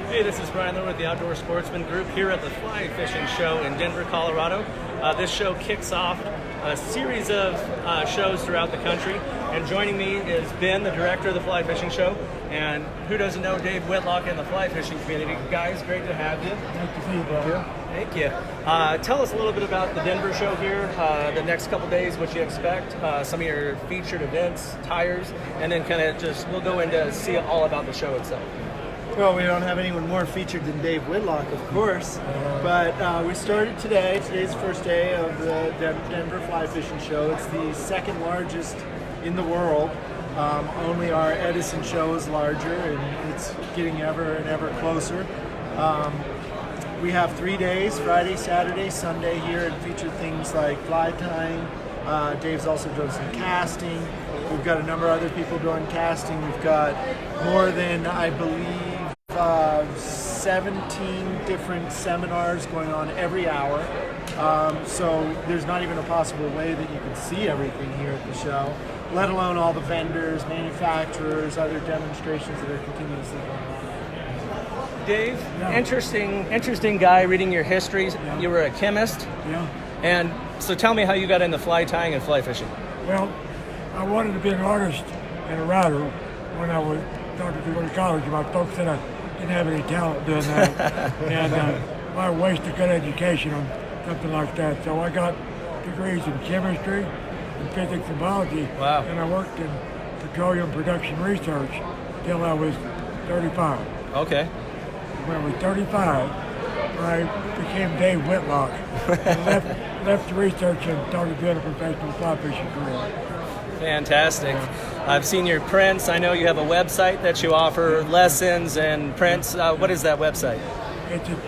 Hey, this is Brian Lowe with the Outdoor Sportsman Group here at the Fly Fishing Show in Denver, Colorado. This show kicks off a series of shows throughout the country. And joining me is Ben, the director of the Fly Fishing Show. And who doesn't know Dave Whitlock in the fly fishing community? Guys, great to have you. Great to see you, brother. Thank you. Tell us a little bit about the Denver show here, the next couple days, what you expect, some of your featured events, tires, and then kind of just, we'll go into see all about the show itself. Well, we don't have anyone more featured than Dave Whitlock, of course, but we started today. Today's the first day of the Denver Fly Fishing Show. It's the second largest in the world. Only our Edison show is larger, and it's getting ever and ever closer. We have 3 days, Friday, Saturday, Sunday here, and feature things like fly tying. Dave's also doing some casting. We've got a number of other people doing casting. We've got more than, I believe, 17 different seminars going on every hour. So there's not even a possible way that you can see everything here at the show, let alone all the vendors, manufacturers, other demonstrations that are continuously going on. Dave, interesting guy reading your history. Yeah. You were a chemist. Yeah. And so tell me how you got into fly tying and fly fishing. Well, I wanted to be an artist and a writer when I was started to go to college. My folks said I didn't have any talent doing that. And I wasted a good education on something like that. So I got degrees in chemistry and physics and biology. Wow. And I worked in petroleum production research till I was 35. Okay. When I was 35, I became Dave Whitlock and left research and started doing a professional fly fishing career. Fantastic. I've seen your prints. I know you have a website that you offer lessons and prints. What is that website? It's at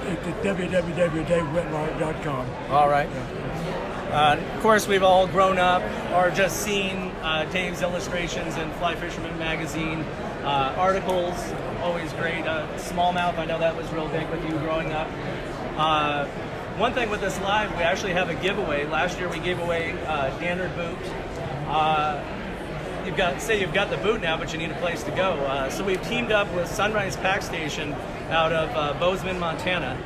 www.davewhitlock.com. All right. Of course, we've all grown up or just seen Dave's illustrations in Fly Fisherman magazine, articles, always great. Smallmouth, I know that was real big with you growing up. One thing with this live, we actually have a giveaway. Last year we gave away standard boot. You've got the boot now, but you need a place to go. So we've teamed up with Sunrise Pack Station out of Bozeman, Montana.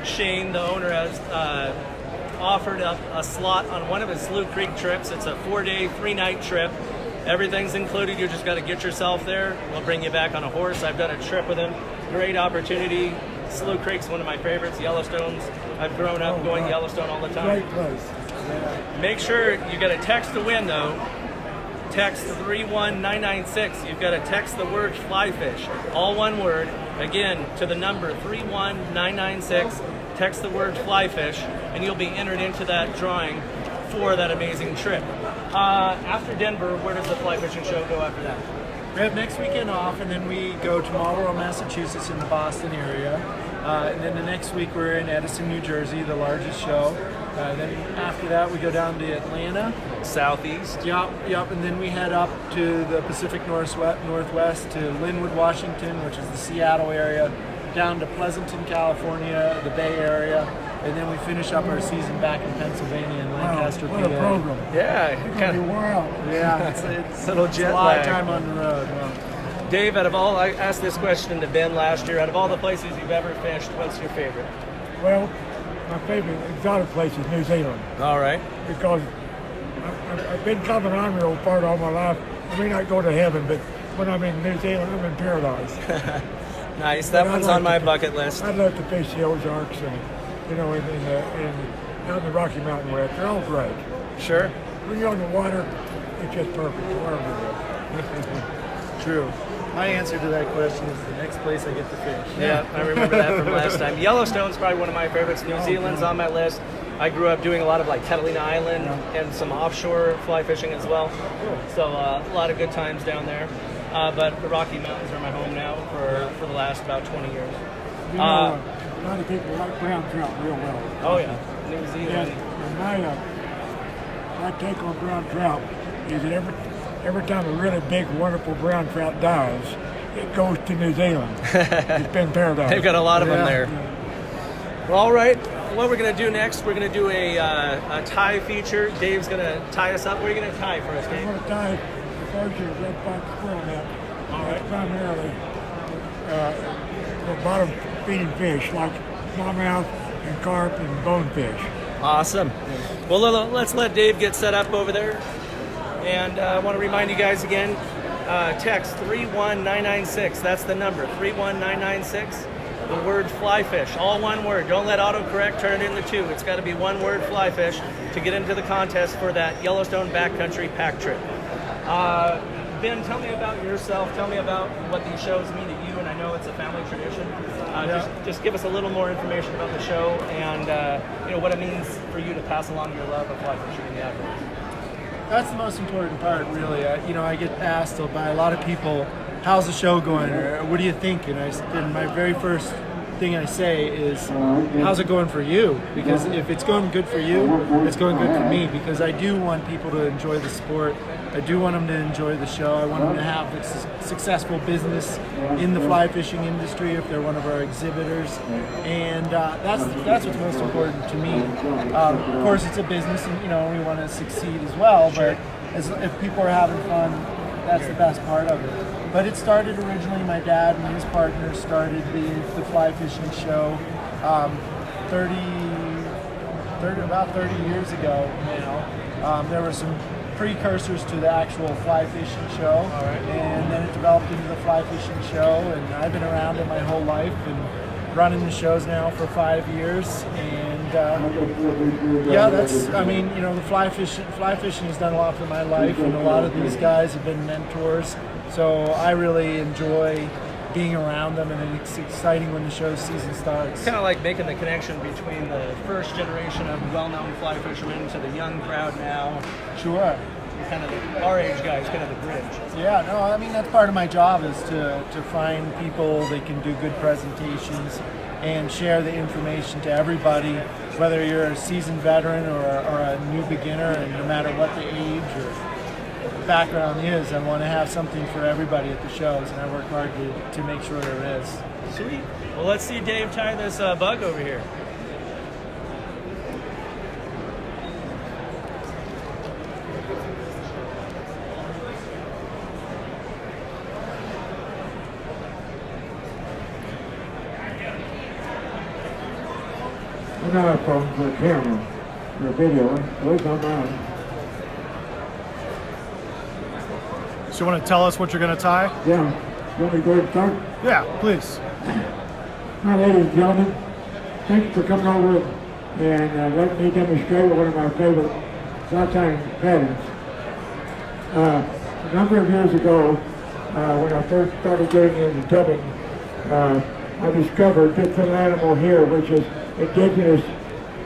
Shane, the owner, has offered up a slot on one of his Slough Creek trips. It's a 4-day, 3-night trip. Everything's included. You just got to get yourself there. We'll bring you back on a horse. I've done a trip with him. Great opportunity. Slough Creek's one of my favorites. Yellowstone's. I've grown up going to Yellowstone all the time. Great place. Make sure you got a text to win though. Text 31996. You've got to text the word FLYFISH, all one word. Again, to the number 31996. Text the word FLYFISH, and you'll be entered into that drawing for that amazing trip. After Denver, where does the Fly Fishing Show go after that? We have next weekend off, and then we go to Marlborough, Massachusetts in the Boston area. And then the next week we're in Edison, New Jersey, the largest show. Then after that we go down to Atlanta. Southeast. Yep. And then we head up to the Pacific Northwest to Linwood, Washington, which is the Seattle area, down to Pleasanton, California, the Bay Area. And then we finish up our season back in Pennsylvania and Lancaster, Wow, what PA. a program. Yeah, kind of. Wow. Yeah, it's Little it's jet a lot of lag. time on the road. Well, Dave, I asked this question to Ben last year. Out of all the places you've ever fished, what's your favorite? Well, my favorite exotic place is New Zealand All right. because I've been coming on real far all my life. I may not go to heaven, but when I'm in New Zealand, I'm in paradise. Nice. That But one's I'd on my like to- bucket list. I'd love to fish the Ozarks and, out in the Rocky Mountain West. They're all great. Sure. When you're on the water, it's just perfect. Whatever. true. My answer to that question is the next place I get to fish. Yeah, I remember that from last time. Yellowstone's probably one of my favorites. New Zealand's on my list. I grew up doing a lot of like Catalina Island and some offshore fly fishing as well. So a lot of good times down there. But the Rocky Mountains are my home now for the last about 20 years. You know, a lot of people like brown trout real well. Oh yeah, New Zealand. And my take on brown trout is that every time a really big, wonderful brown trout dies, it goes to New Zealand. It's been paradise. They've got a lot of them there. Yeah. Well, all right. What we're going to do next, we're going to do a tie feature. Dave's going to tie us up. What are you going to tie for us, I'm Dave? going to tie the first red fox squirrel net. All right. Primarily for bottom feeding fish like smallmouth and carp and bonefish. Awesome. Well, let's let Dave get set up over there. And I want to remind you guys again, text 31996. That's the number, 31996. The word FLYFISH, all one word. Don't let autocorrect turn it into two. It's got to be one word, FLYFISH, to get into the contest for that Yellowstone backcountry pack trip. Ben, tell me about yourself. Tell me about what these shows mean to you, and I know it's a family tradition. Just give us a little more information about the show and what it means for you to pass along your love of fly fishing in the outdoors. That's the most important part, really. I get asked by a lot of people, how's the show going, or what do you think? And my very first thing I say is, how's it going for you? Because if it's going good for you, it's going good for me, because I do want people to enjoy the sport. I do want them to enjoy the show. I want them to have a successful business in the fly fishing industry if they're one of our exhibitors, and that's what's most important to me. Of course, it's a business, and we want to succeed as well. But if people are having fun, that's the best part of it. But it started originally. My dad and his partner started the fly fishing show about 30 years ago now. There were some precursors to the actual fly fishing show, and then it developed into the fly fishing show, and I've been around it my whole life and running the shows now for 5 years, and the fly fishing has done a lot for my life, and a lot of these guys have been mentors, so I really enjoy being around them, and it's exciting when the show season starts. It's kind of like making the connection between the first generation of well-known fly fishermen to the young crowd now. Sure. Kind of our age guys, kind of the bridge. Yeah, no, I mean, that's part of my job, is to find people that can do good presentations and share the information to everybody, whether you're a seasoned veteran or a new beginner, and no matter what the age or background is, I want to have something for everybody at the shows, and I work hard to make sure there is. Sweet. Well, let's see Dave tie this bug over here. I don't have problems with the camera or video, at least on mine. So you want to tell us what you're going to tie? Yeah. You want me to go ahead and start? Yeah, please. Hi, ladies and gentlemen. Thanks for coming over and letting me demonstrate one of my favorite fly tying patterns. A number of years ago, when I first started getting into dubbing, I discovered this little animal here, which is indigenous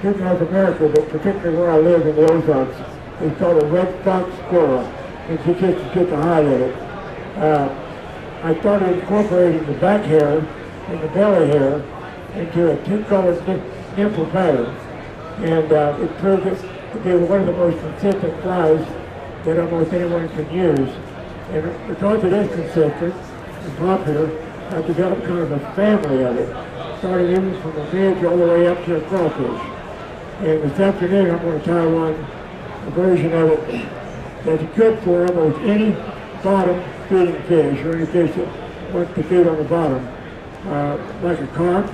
to North America, but particularly where I live in the Ozarks. It's called a red fox squirrel. It's just to get the height of it. I started incorporating the back hair and the belly hair into a two-color nipple pattern, and it proved to be one of the most consistent flies that almost anyone can use. And because it is consistent and popular, I developed kind of a family of it, starting even from a midge all the way up to a crawfish. And this afternoon I'm going to tie a version of it that's good for almost any bottom feeding fish, or any fish that wants to feed on the bottom, like a carp,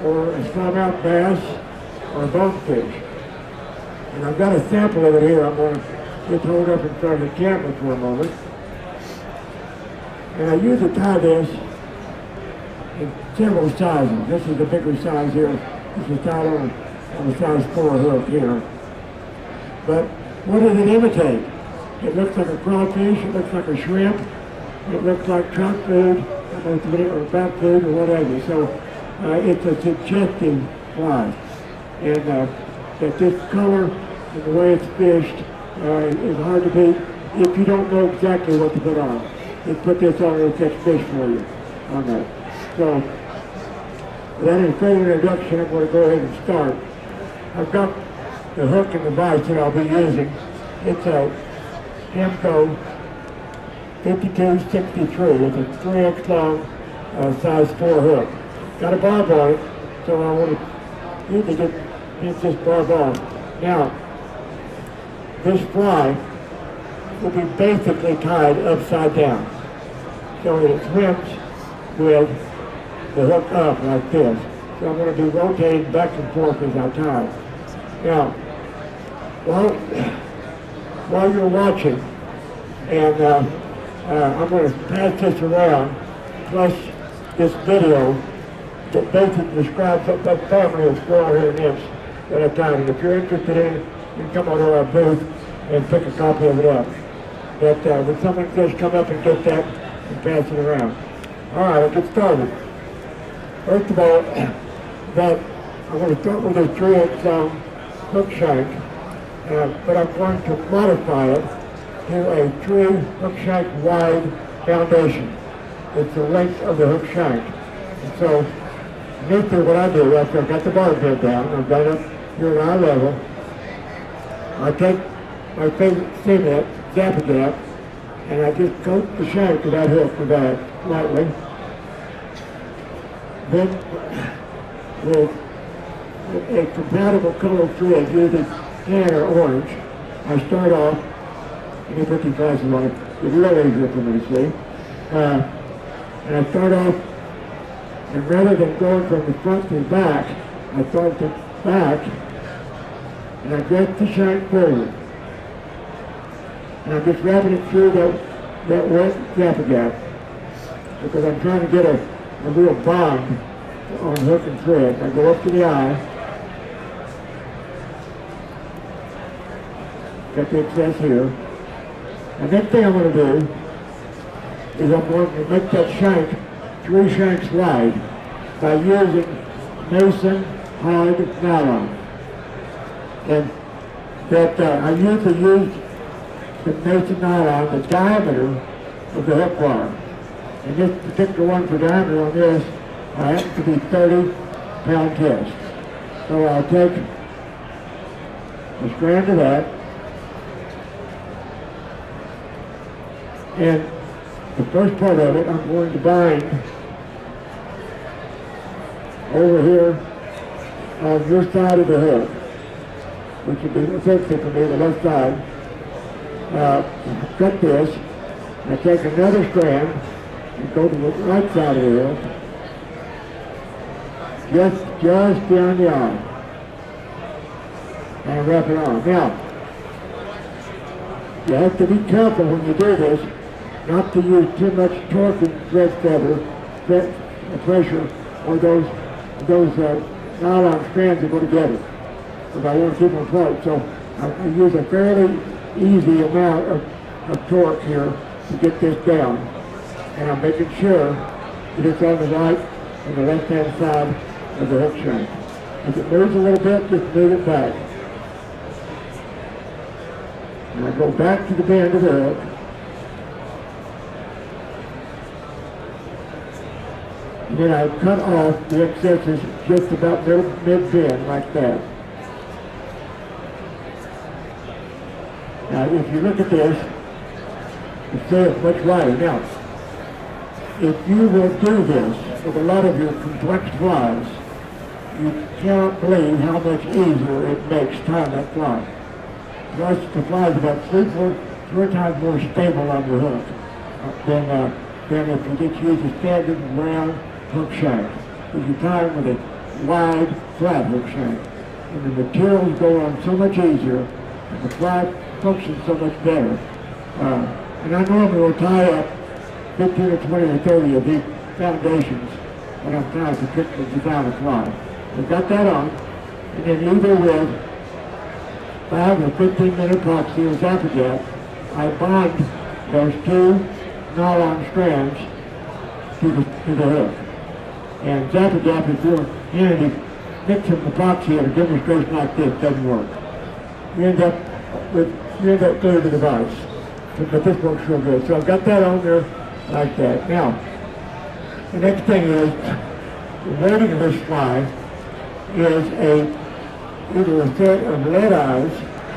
or a smallmouth bass, or a bonefish. And I've got a sample of it here. I'm going to just hold up in front of the camera for a moment. And I usually tie this in several sizes. This is the bigger size here. This is tied on a size 4 hook here. But what does it imitate? It looks like a crawfish, it looks like a shrimp, it looks like trout food, or bat food, or whatever. So it's a suggestive fly. And that this color and the way it's fished is hard to beat if you don't know exactly what to put on. You put this on, it'll catch fish for you on that. So, that is a great introduction. I'm going to go ahead and start. I've got the hook and the vise that I'll be using. It's a Hemco 5263. It's a 3X long size 4 hook. Got a barb on it, so I want to need to get this barb off. Now, this fly will be basically tied upside down, so that it swims with the hook up like this. So I'm going to be rotating back and forth as I tie. Now, while you're watching, and I'm going to pass this around, plus this video that basically describes what that family of squirrel hair nymphs that I tied. And if you're interested in it, you can come over to our booth and pick a copy of it up. But when someone says come up and get that and pass it around. All right, let's get started. First of all, I'm going to start with a 3/8 hook shank, but I'm going to modify it to a 3 hook shank wide foundation. It's the length of the hook shank. And so, initially what I do after I've got the bar bent down, I've got it here at eye level, I take my favorite cement, Zap-A-Gap, and I just coat the shank of that hook with that lightly. Then, with a compatible color thread, usually tan or orange, I start off, let me put these glasses on, it's real easier for me to see. And I start off, and rather than going from the front to the back, I start the back, and I get the shank forward. And I'm just wrapping it through that wet Zap-A-Gap, because I'm trying to get a real bond on hook and thread. I go up to the eye, got the excess here. The next thing I'm going to do is I'm going to make that shank 3 shanks wide by using Mason hard nylon. And that I usually use the Mason nylon, the diameter of the hook wire. And this particular one for diameter on this happens to be 30-pound test. So I'll take a strand of that, and the first part of it I'm going to bind over here on your side of the hook, which would be essentially for me the left side. Cut this, and I take another strand and go to the right side of the hook, just beyond the eye, and wrap it on. Now, you have to be careful when you do this not to use too much torque and thread pressure, or those nylon strands that go together, because I want to keep them apart. So I use a fairly easy amount of torque here to get this down, and I'm making sure that it's on the right and the left-hand side of the hook shank. If it moves a little bit, just move it back. And I go back to the bend of the hook, and then I cut off the excesses just about mid-bend, like that. Now, if you look at this, you see it's much wider. Now, if you will do this with a lot of your complex flies, you cannot believe how much easier it makes tying that fly. Plus, the fly is about three times more stable on your hook than if you just use a standard round hook shank. Because you tie them with a wide, flat hook shank. And the materials go on so much easier, and the fly functions so much better. And I normally will tie up 15 or 20 or 30 of these foundations when I'm trying to particularly design a fly. I've got that on, and then either with 5 or 15-minute epoxy or Zap-A-Gap, I bond those 2 nylon strands to the hook. And Zap-A-Gap, if you're handy, mixing epoxy at a demonstration like this doesn't work. You end up clearing the device. But this works real good. So I've got that on there like that. Now, the next thing is, the rating of this fly is either a set of lead eyes,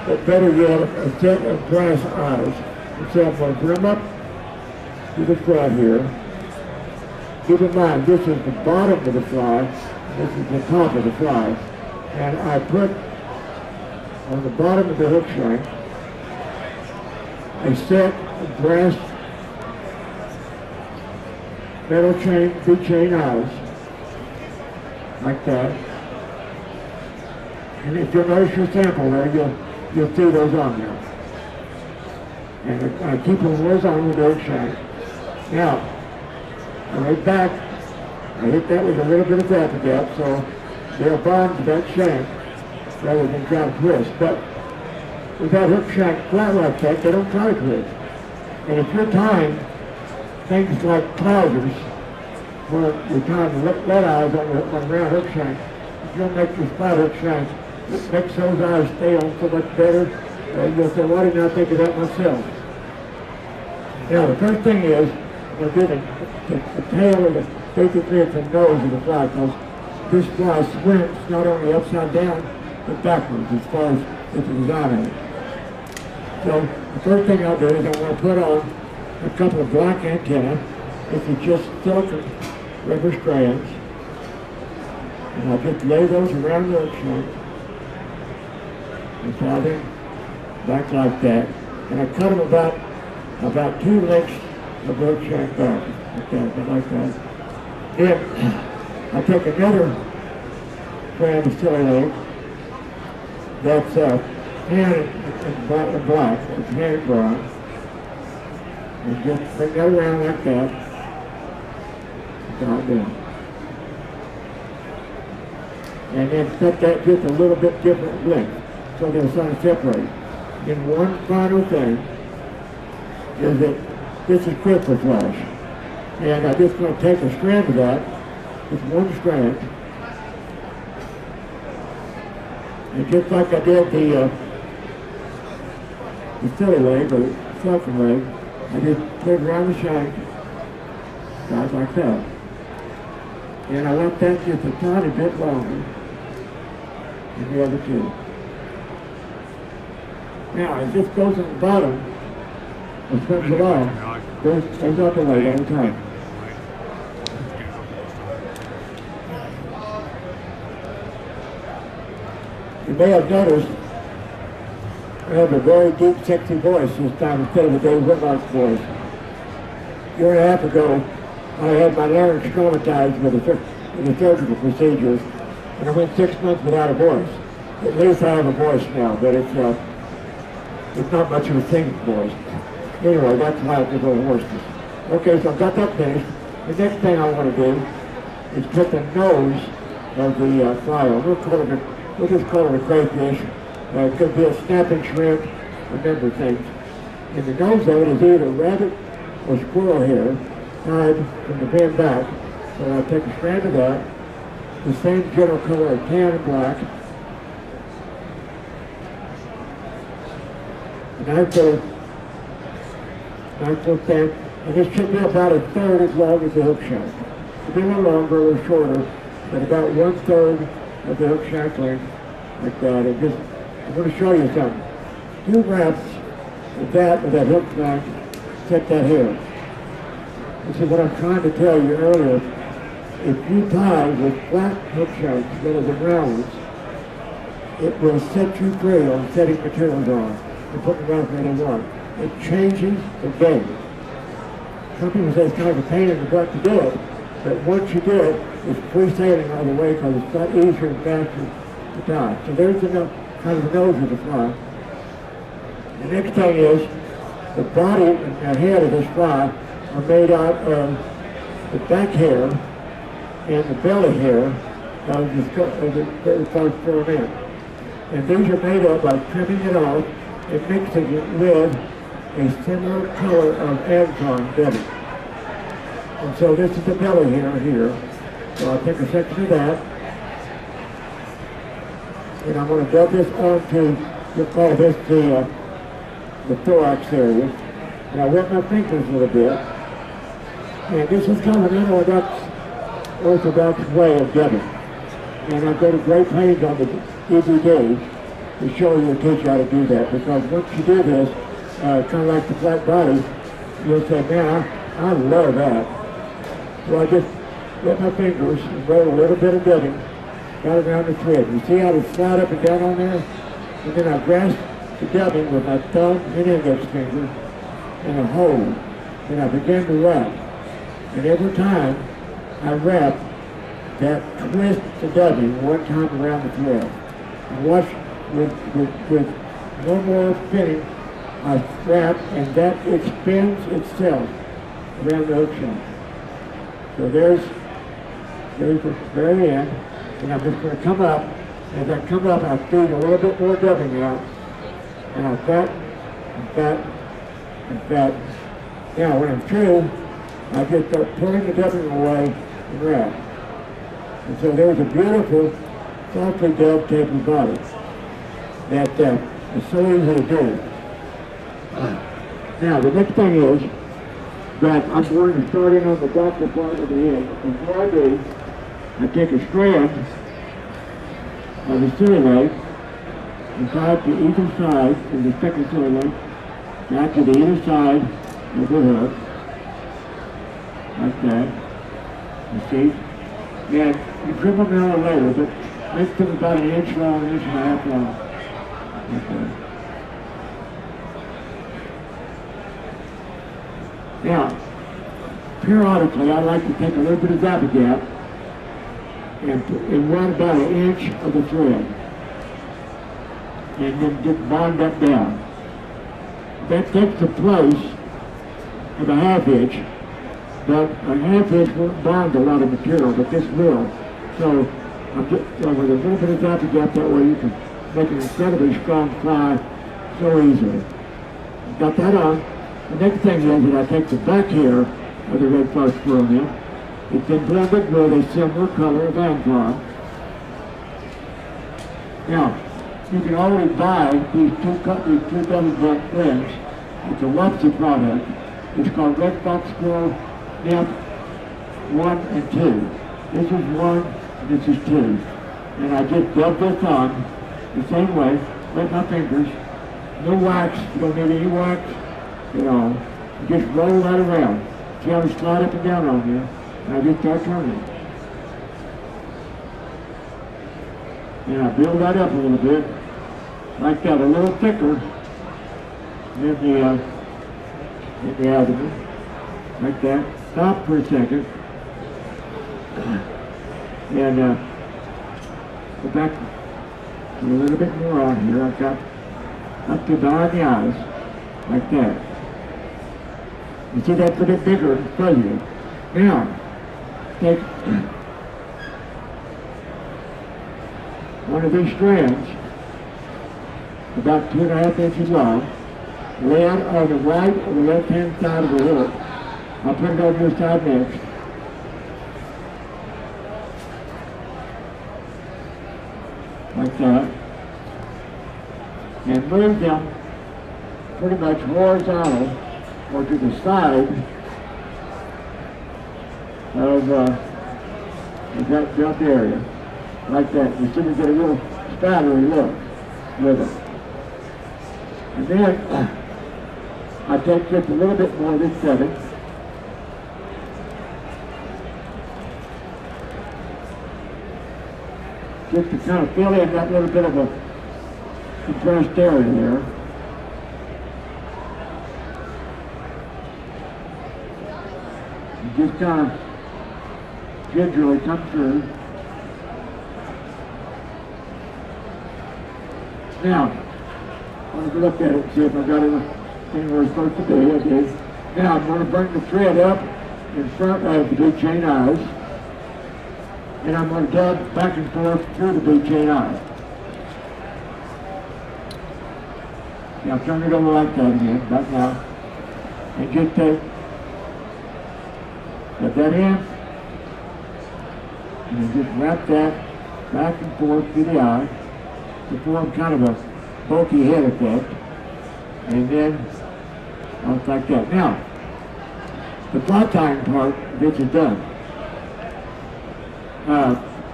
but better yet, a set of brass eyes. And so I'm going to brim up to the fly here. Keep in mind, this is the bottom of the fly, this is the top of the fly. And I put on the bottom of the hook shank a set of brass metal chain, big chain eyes. like that. And if you'll notice your sample there, you'll see those on there. And I keep them horizontal with the hook shank. Now, right back, I hit that with a little bit of rapid depth, so they'll bond to that shank rather than try to twist. But with that hook shank flat like that, they don't try to twist. And if you're tying things like trousers, where you're tying lead eyes on a round hook shank, if you'll make this flat hook shank, it makes those eyes stay on so much better. You'll say, why didn't I think of that myself? Now, the first thing is, we're doing the tail of the, basically it's the nose of the fly, because this fly squints not only upside down, but backwards as far as it's designed. So the first thing I'll do is I want to put on a couple of black antennae. This is just silicone rubber strands. And I'll just lay those around the hook shank and fly them back like that. And I cut them about 2 lengths of hook shank back. Like that. Then I take another strand of silly leg that's tan and black, it's hand drawn, and just bring that around like that, down there. And then cut that just a little bit different length, so they'll sort of separate. Then one final thing is that this is crystal flash. And I'm just going to take a strand of that, just one strand, and just like I did the silly leg, or the second leg, I just put it around the shank, guys, like that. And I want that just a tiny bit longer than the other two. Now, as this goes on the bottom, it slips it off, goes up the leg every time. You may have noticed I have a very deep, sexy voice this time instead of a Dave Whitlock's voice. A year and a half ago, I had my larynx traumatized with the surgical procedures, and I went 6 months without a voice. At least I have a voice now, but it's not much of a singing voice. Anyway, that's why I have to go horses. Okay, so I've got that finished. The next thing I want to do is put the nose of the fly on. We'll just call it a crayfish. It could be a snapping shrimp, a number of things. And the nose of it is either rabbit or squirrel hair tied from the bend back. So I'll take a strand of that, the same general color of tan and black, and I put nice little stamp, and this should be about a third as long as the hook shank. It could be a little longer or shorter, but about 1/3 of the hook shank length, like that. And just, I'm going to show you something. 2 wraps of that with that hook shank, set that here. This is what I'm trying to tell you earlier. If you tie with flat hook shanks rather than round ones, it will set you free on setting materials on and putting around where they want. It changes the game. Some people say it's kind of a pain in the butt to do it, but once you do it, it's free sailing all the way because it's a lot easier and faster to tie. So there's enough kind of the nose of the fly. The next thing is the body and the head of this fly are made out of the back hair and the belly hair of the first filament. And these are made up by trimming it off and mixing it with a similar color of Anton bedding. And so this is the belly hair here. So I'll take a section of that, and I'm going to rub this onto, we'll call this the thorax area. And I wet my fingers a little bit. And this is kind of an orthodox way of dubbing. And I go to great pains on the DVD to show you and teach you how to do that. Because once you do this, kind of like the flat body, you'll say, man, I love that. So I just wet my fingers and roll a little bit of dubbing right around the thread. You see how they slide up and down on there? And then I grasp the dubbing with my thumb and index finger and a hold. And I begin to wrap. And every time I wrap, that twist the dubbing one time around the thread. And watch with no more spinning, I strap, and that it spins itself around the hook shot. So there's the very end, and I'm just going to come up. As I come up, I feed a little bit more dubbing out, and I fat, and fat, and fat. Now, when I'm through, I just start pulling the dubbing away and wrap. And so there's a beautiful, softly dubbed tapered body that is so easy to do. Now, the next thing is that I'm going to start in on the doctor part of the head. Before I do, I take a strand of the silly leg and tie it to either side of the second silly leg, back to the inner side of the hook, like that. You see? And you trim them down later, but make them about an inch long, an inch and a half long. Like that. Now, periodically, I like to take a little bit of Zap-A-Gap and run about an inch of the thread, and then just bond that down. That takes the place of a half inch, but a half inch won't bond a lot of material, but this will. So I'm just, with a little bit of Zap-A-Gap, that way you can make an incredibly strong fly so easily. Got that on. The next thing is that I take the back hair of the red flush squirrel now. It's been blended with a similar color of Anglar. Now, you can already buy these two double blunt blends. It's a Wapsi product. It's called Red Fox Squirrel Nymph 1 and 2. This is 1, this is 2. And I just rub this on the same way, with my fingers. No wax, you don't need any wax at all. You just roll that around. See how they slide up and down on you. And I just start turning. And I build that up a little bit, like that, a little thicker than the abdomen, like that. Stop for a second, and go back a little bit more on here. I've got up to behind the eyes, like that. You see that's a bit bigger and fuzzier. Now, take one of these strands, about 2.5 inches long, lay it on the right or the left-hand side of the hook. I'll put it on your side next. Like that. And move them pretty much horizontal or to the side of that jump area. Like that. You see we get a little spattery look with it. And then I take just a little bit more of this setting. Just to kind of fill in that little bit of a compressed area there. And just kind of gingerly come through. Now, I'm going to look at it and see if I got everything where it's supposed to be. I did. Now I'm going to bring the thread up in front of the big chain eyes. And I'm going to dab back and forth through the big chain eye. Now turn it over like that again, back now. And just put that in. And then just wrap that back and forth through the eye to form kind of a bulky head effect. And then off like that. Now, the fly tying part, this is done.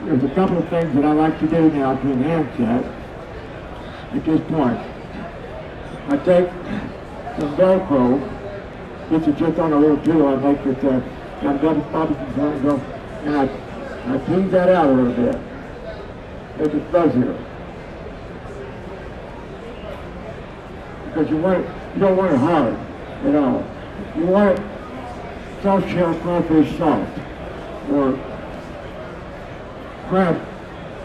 There's a couple of things that I like to do now to enhance that at this point. I take some Velcro, this is just on a little tool I make with got double poppy component, and I tease that out a little bit. Make it fuzzier. Because you don't want it hard at all. You want it soft shell crawfish soft, or crab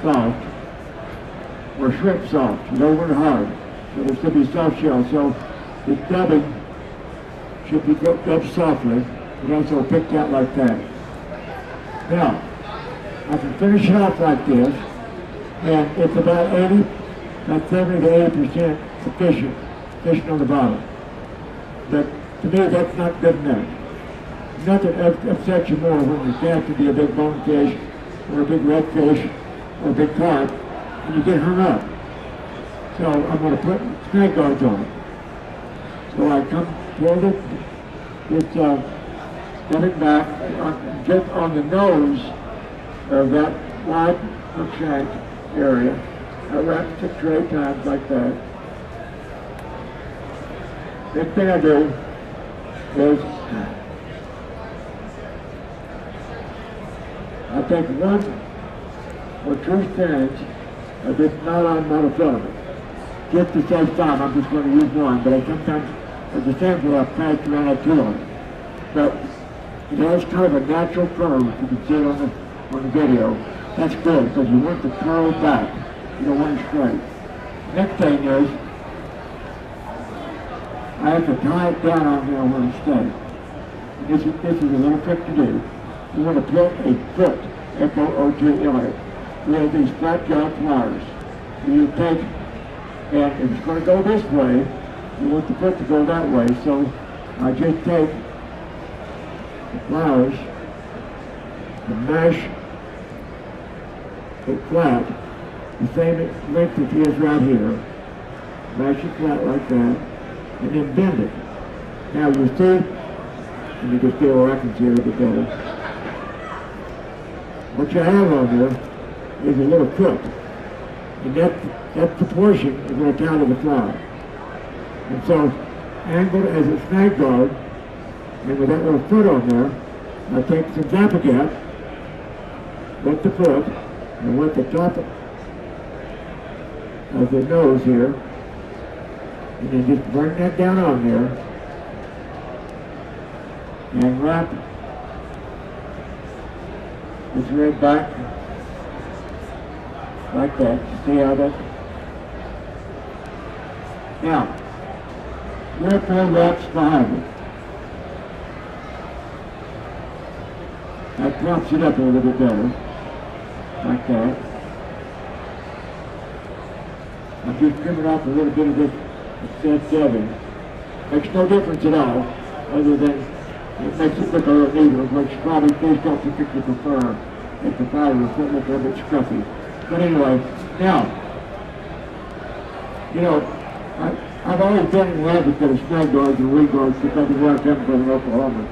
soft or shrimp soft. You don't want it hard. So there should be soft shell. So the dubbing should be dubbed softly and also picked out like that. Now, I can finish it off like this, and it's about 70 to 80% sufficient on the bottom. But to me, that's not good enough. Nothing upsets you more when you catch to be a big bonefish or a big redfish or a big carp, and you get hung up. So I'm going to put snag guards on it. So I come toward it, it's coming back just on the nose of that wide hook shank area. I wrap 6 or 8 times like that. Next thing I do is I take 1 or 2 strands of this nylon monofilament. Just to save time, I'm just going to use 1, but I sometimes, as a sample, I've passed around a 2 on it. But it has kind of a natural curve, if you can see it on the video. That's good, because you want the curl back. You don't want it straight. Next thing is, I have to tie it down on there where it stays. This is a little trick to do. You want to put a foot, F-O-O-T, in it. We have these flat jaw pliers. You take, and if it's going to go this way, you want the foot to go that way. So I just take the pliers and mash it flat, the same length as it is right here. Mash it flat like that, and then bend it. Now you see, and you can see where I can see it a little bit better. What you have on there is a little crook, and that proportion is going to tie to the fly. And so, angled as a snag guard, and with that little foot on there, I take some Zappa Gap, wet the foot, and wet the top of the nose here, and then just bring that down on there, and wrap this red back like that. See how that? Now, there are 4 wraps behind it. That props it up a little bit better, like that. I'm just trimming off a little bit of this said dubbing. Makes no difference at all, other than it makes it look a little neater, which probably fish don't particularly prefer if the fire will look a little bit scruffy. But anyway, now, you know, I've always been an advocate of snag guards and weed guards because of where I come from in Oklahoma.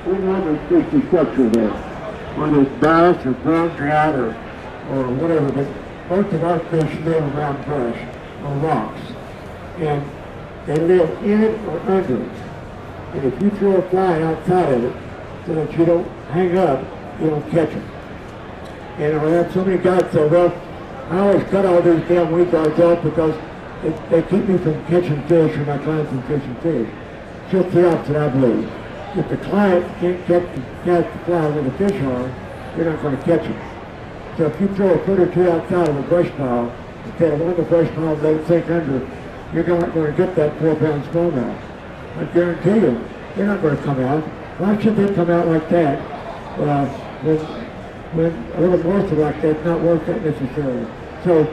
We normally fish the structure there, whether it's bass or brown trout or whatever, but most of our fish live around brush or rocks, and they live in it or under it. And if you throw a fly outside of it so that you don't hang up, you don't catch it. And I have so many guys say, well, I always cut all these damn weed guards off because they keep me from catching fish or my clients from fishing fish. Just the opposite, I believe. If the client can't catch the fly with a fish on, you're not going to catch it. So if you throw a foot or 2 outside of a brush pile, instead of one of the brush piles let it sink under, you're not going to get that 4-pound smallmouth. I guarantee you, they're not going to come out. Why should they come out like that when a little moisture like that's not worth that necessarily? So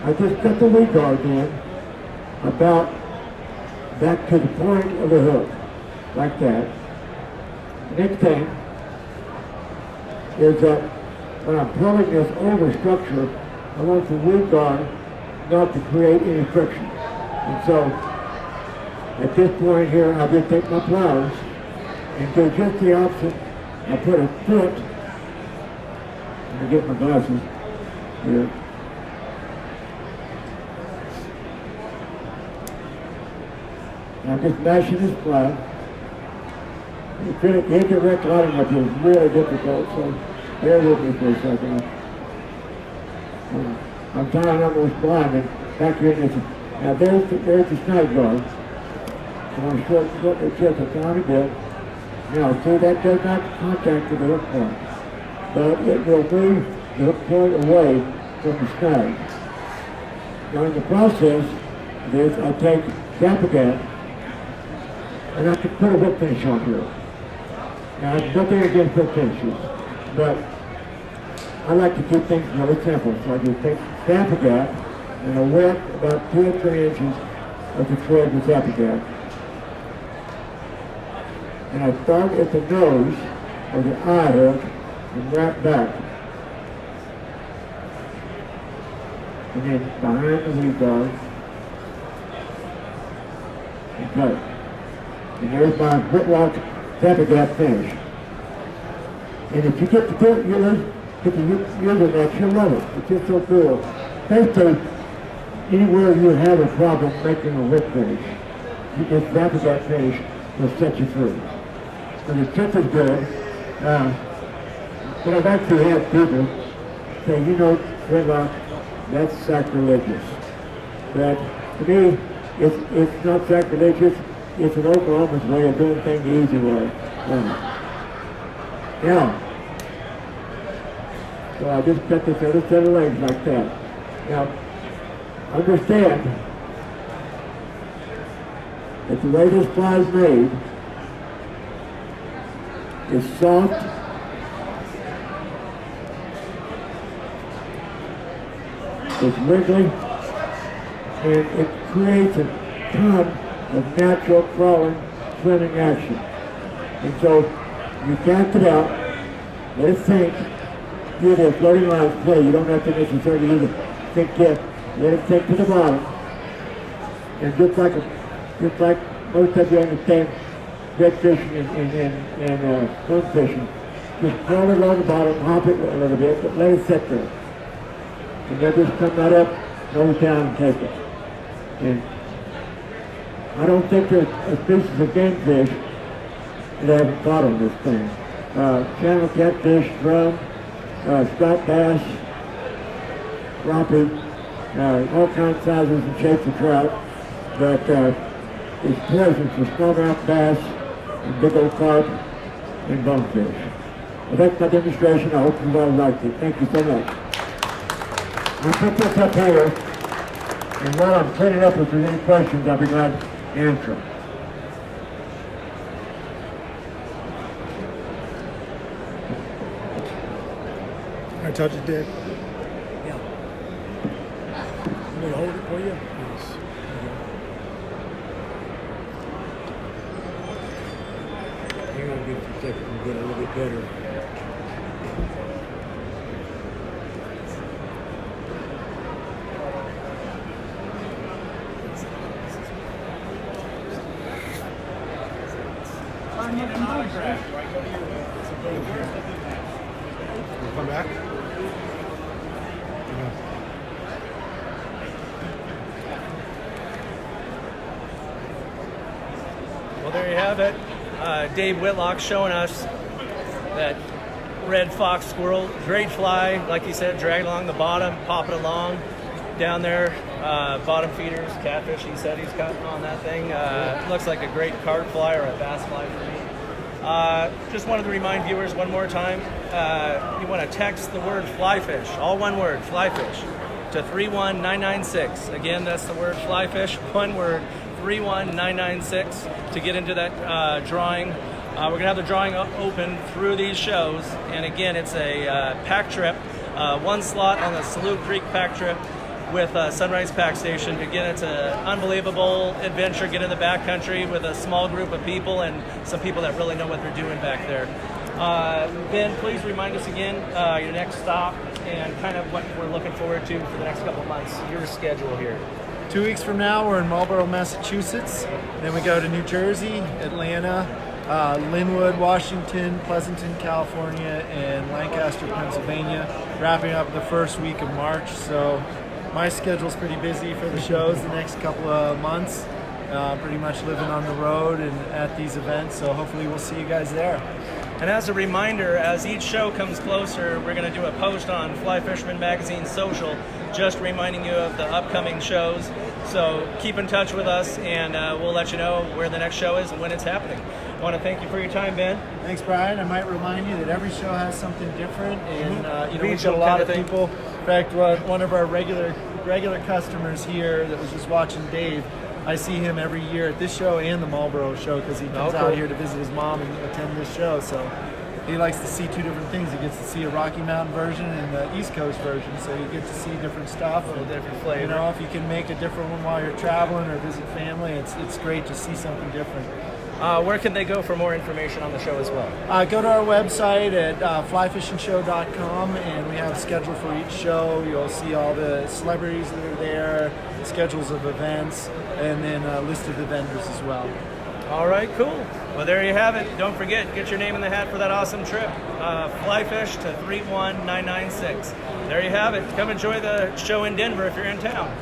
I just got the weed guard in about back to the point of the hook, like that. Next thing is that when I'm pulling this over structure, I want the weed guard not to create any friction. And so at this point here, I just take my pliers and do just the opposite. I put a foot, let me get my glasses here. I'm just mashing this fly. The indirect lining up here is really difficult, so bear with me for a second. I'm tying up this blind and back here in this. Now there's the snag guard. I'm going to shorten it just a tiny bit. Now see, that does not contact with the hook point, but it will move the hook point away from the snag. Now in the process of this, I take Gap and I can put a hook finish on here. Now there's nothing against hook finishes, but I like to keep things really simple. So I just take Gap and I wet about 2 or 3 inches of the thread with Gap. And I start at the nose of the eye hook and wrap back. And then behind the weed guard and cut. And there's my Whitlock Gap finish. And if you get the foot, you'll get the use of that, you'll love it. It's just so cool. Basically, anywhere you have a problem making a hook finish, you just Gap finish will set you free. So the tip is good. But I've actually had people say, you know, Whitlock, that's sacrilegious. But to me, it's not sacrilegious. It's an Oklahoma's way of doing things the easy way. Now, so I just cut this other set of legs like that. Now, understand that the way this fly is made is soft, it's wiggly, and it creates a ton of natural crawling, swimming action. And so you cast it out, let it sink, do the floating lines play. You don't have to necessarily use a sink tip. Let it sink to the bottom. And just like most of you understand dead fishing and spoon fishing, just crawl it along the bottom, hop it a little bit, but let it sit there. And then just come right up, nose down and take it. And I don't think there's a species of game fish that I haven't caught on this thing. Channel catfish, drum, striped bass, crappie, all kinds of sizes and shapes of trout. But it's pleasant for smallmouth bass and big old carp and bonefish. Well, that's my demonstration. I hope you all liked it. Thank you so much. I'll put this up here, and while I'm cleaning up, if there's any questions, I'll be glad to answer them. I touch it, Dave. Yeah. Let me hold it for you. Yes. Hang on, give it a second and get a little bit better. Come back. Well, there you have it. Dave Whitlock showing us that red fox squirrel. Great fly, like he said, drag along the bottom, pop it along down there. Bottom feeders, catfish, he said he's cutting on that thing. Looks like a great carp fly or a bass fly for me. Just wanted to remind viewers one more time, you want to text the word FLYFISH, all one word, FLYFISH, to 31996. Again, that's the word FLYFISH, one word, 31996 to get into that drawing. We're going to have the drawing open through these shows, and again, it's a pack trip, one slot on the Salute Creek pack trip with Sunrise Pack Station. Again, it's an unbelievable adventure. Get in the backcountry with a small group of people and some people that really know what they're doing back there. Ben, please remind us again your next stop and kind of what we're looking forward to for the next couple of months, your schedule here. 2 weeks from now, we're in Marlborough, Massachusetts. Then we go to New Jersey, Atlanta, Linwood, Washington, Pleasanton, California, and Lancaster, Pennsylvania, wrapping up the first week of March. So my schedule's pretty busy for the shows the next couple of months. Pretty much living on the road and at these events, so hopefully we'll see you guys there. And as a reminder, as each show comes closer, we're going to do a post on Fly Fisherman Magazine social, just reminding you of the upcoming shows. So keep in touch with us, and we'll let you know where the next show is and when it's happening. want to thank you for your time, Ben. Thanks, Brian. I might remind you that every show has something different, and we've got Regional a lot kind of of thing. people. In fact, one of our regular customers here that was just watching Dave, I see him every year at this show and the Marlboro show because he comes cool. out here to visit his mom and attend this show. So he likes to see two different things. He gets to see a Rocky Mountain version and the East Coast version, so you get to see different stuff. A little different flavor. You know, if you can make a different one while you're traveling or visit family, it's great to see something different. Where can they go for more information on the show as well? Go to our website at flyfishingshow.com, and we have a schedule for each show. You'll see all the celebrities that are there, schedules of events, and then a list of the vendors as well. All right, cool. Well, there you have it. Don't forget, get your name in the hat for that awesome trip. FLYFISH to 31996. There you have it. Come enjoy the show in Denver if you're in town.